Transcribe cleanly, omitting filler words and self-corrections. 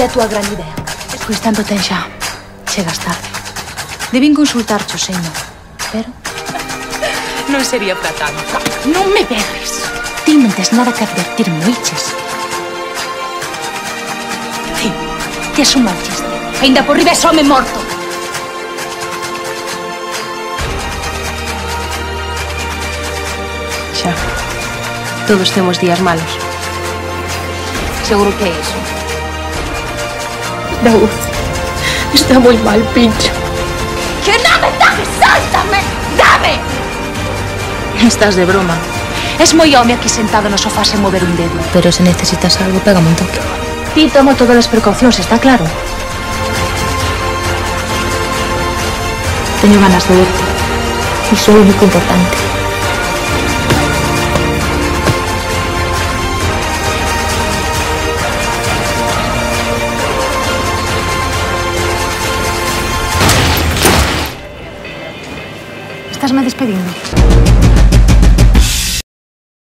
é a túa gran idea? Pois tanto ten xa. Chegas tarde. Debín consultarcho, señor. Pero... Non sería para tanto. Non me berres. Ti non tes nada que advertirme, oiches? Ti, tes un mal chiste. Ainda por riba é home morto. xa. Todos temos días malos. Seguro que é iso. Daúd, está moi mal, pincho. Que non me toques! Sáltame! Dame! Estás de broma. Es moi home aquí sentado no sofá sen mover un dedo. Pero se necesitas algo, pégame un toque. Ti tomo todas as precaucións, está claro? Teño ganas de verte. Iso é o único importante. Estásme despedindo?